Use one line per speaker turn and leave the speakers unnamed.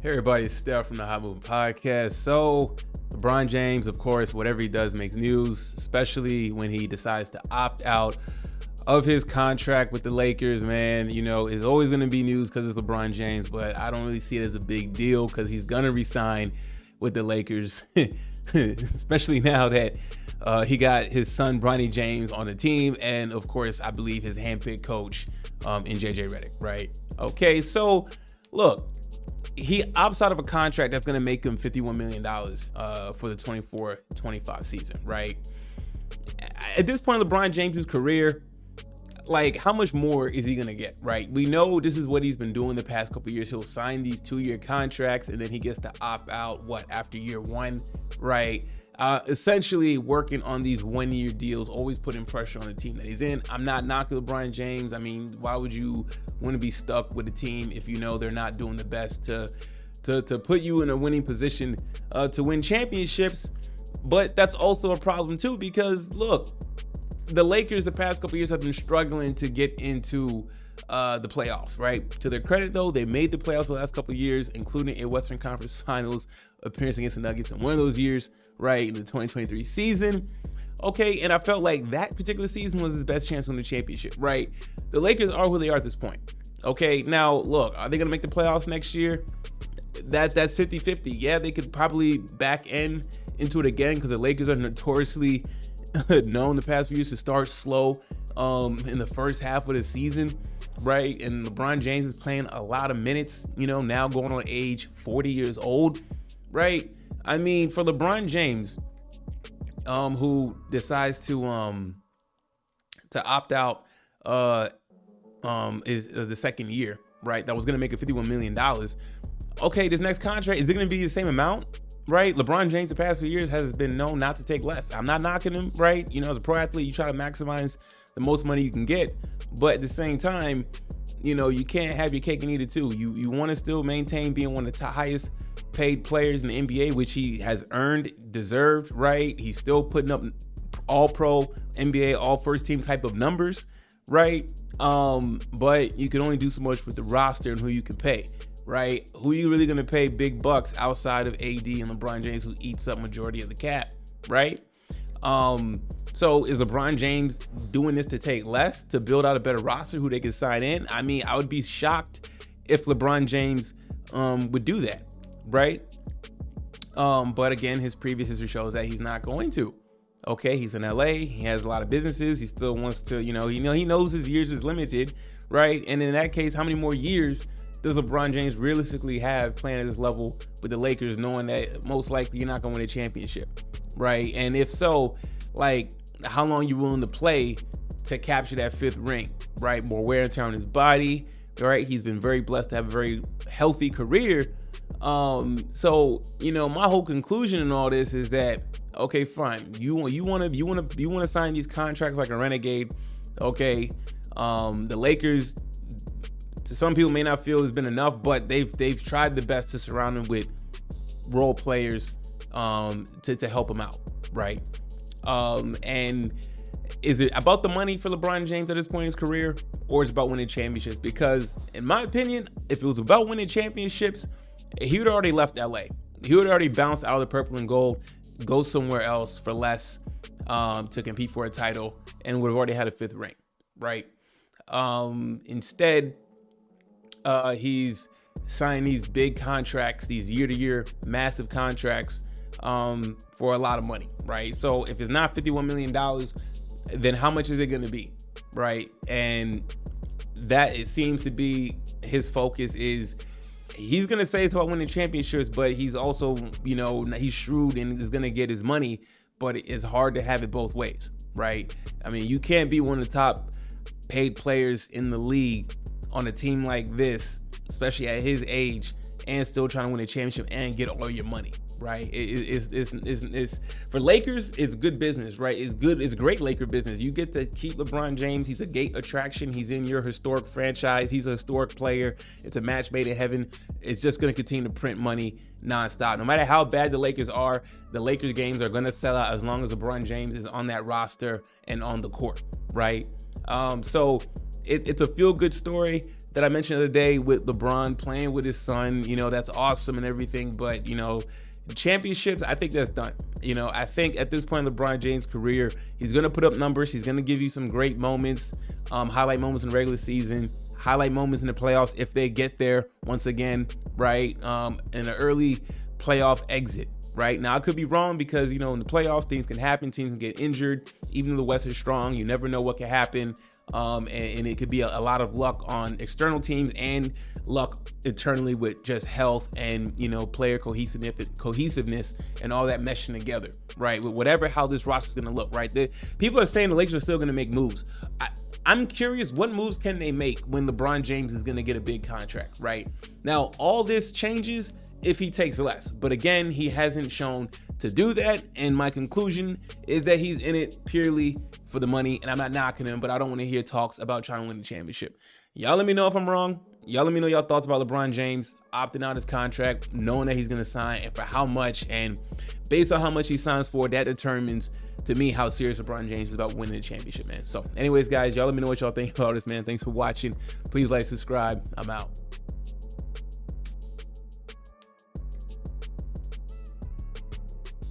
Hey everybody, it's Steph from the Hot Moving Podcast. So, LeBron James, of course, whatever he does makes news, especially when he decides to opt out of his contract with the Lakers, man. You know, it's always going to be news because it's LeBron James, but I don't really see it as a big deal because he's going to resign with the Lakers, especially now that he got his son, Bronny James, on the team. And, of course, I believe his handpicked coach in JJ Redick, right? Okay, so, look. He opts out of a contract that's going to make him $51 million for the 24-25 season, right? At this point in LeBron James' career, like, how much more is he going to get, right? We know this is what he's been doing the past couple of years. He'll sign these 2-year contracts, and then he gets to opt out, after year one, right? Essentially working on these 1-year deals, always putting pressure on the team that he's in. I'm not knocking LeBron James. I mean, why would you want to be stuck with a team if you know they're not doing the best to put you in a winning position to win championships? But that's also a problem too, because look, the Lakers the past couple of years have been struggling to get into the playoffs, right? To their credit though, they made the playoffs the last couple of years, including a Western Conference Finals appearance against the Nuggets in one of those years, right, in the 2023 season. Okay, and I felt like that particular season was his best chance to win the championship, right? The Lakers are who they are at this point. Okay, now look, are they going to make the playoffs next year? That's 50-50. Yeah, they could probably back end into it again because the Lakers are notoriously known the past few years to start slow in the first half of the season, right? And LeBron James is playing a lot of minutes, you know, now going on age 40 years old, right? I mean, for LeBron James, who decides to opt out is the second year, right? That was going to make it $51 million. Okay, this next contract, is it going to be the same amount, right? LeBron James the past few years has been known not to take less. I'm not knocking him, right? You know, as a pro athlete, you try to maximize the most money you can get. But at the same time, you know, you can't have your cake and eat it too. You want to still maintain being one of the highest paid players in the NBA, which he has earned, deserved, right? He's still putting up all pro NBA, all first team type of numbers, right? But you can only do so much with the roster and who you can pay, right? Who are you really going to pay big bucks outside of AD and LeBron James, who eats up majority of the cap, right? So is LeBron James doing this to take less, to build out a better roster who they can sign in? I mean, I would be shocked if LeBron James would do that, right? But again, his previous history shows that he's not going to. Okay, he's in LA, he has a lot of businesses, he still wants to, he knows his years is limited, right? And in that case, how many more years does LeBron James realistically have playing at this level with the Lakers, knowing that most likely you're not going to win a championship, right? And if so, like, how long you willing to play to capture that 5th ring, right? More wear and tear on his body, right? He's been very blessed to have a very healthy career. So, my whole conclusion in all this is that, okay, fine. You want to sign these contracts like a renegade. Okay. The Lakers, to some people, may not feel has been enough, but they've tried the best to surround him with role players to help him out, right? And is it about the money for LeBron James at this point in his career, or is it about winning championships? Because in my opinion, if it was about winning championships, he would have already left LA. He would have already bounced out of the purple and gold, go somewhere else for less to compete for a title, and would have already had a 5th ring, right? Instead, he's signing these big contracts, these year-to-year massive contracts for a lot of money, right? So if it's not $51 million, then how much is it going to be, right? And that, it seems to be his focus is, he's going to say it's about winning championships, but he's also, he's shrewd and is going to get his money, but it's hard to have it both ways, right? I mean, you can't be one of the top paid players in the league on a team like this, especially at his age, and still trying to win a championship and get all your money, right? It's for Lakers, it's good business, right? It's great Laker business. You get to keep LeBron James. He's a gate attraction. He's in your historic franchise. He's a historic player. It's a match made in heaven. It's just going to continue to print money nonstop. No matter how bad the Lakers are, the Lakers games are going to sell out as long as LeBron James is on that roster and on the court, right? So it's a feel-good story. that I mentioned the other day with LeBron playing with his son, you know, that's awesome and everything. But, you know, championships, I think that's done. You know, I think at this point in LeBron James' career, he's going to put up numbers. He's going to give you some great moments, highlight moments in the regular season, highlight moments in the playoffs if they get there once again, right? In an early playoff exit, right? Now, I could be wrong because, you know, in the playoffs, things can happen. Teams can get injured. Even though the West is strong, you never know what can happen. And it could be a lot of luck on external teams and luck internally with just health and, you know, player cohesiveness and all that meshing together, right? With whatever, how this roster is going to look, right? People are saying the Lakers are still going to make moves. I'm curious, what moves can they make when LeBron James is going to get a big contract, right? Now, all this changes if he takes less. But again, he hasn't shown to do that. And my conclusion is that he's in it purely for the money. And I'm not knocking him, but I don't want to hear talks about trying to win the championship. Y'all let me know if I'm wrong. Y'all let me know your thoughts about LeBron James opting out his contract, knowing that he's going to sign and for how much. And based on how much he signs for, that determines to me how serious LeBron James is about winning the championship, man. So anyways, guys, y'all let me know what y'all think about this, man. Thanks for watching. Please like, subscribe. I'm out.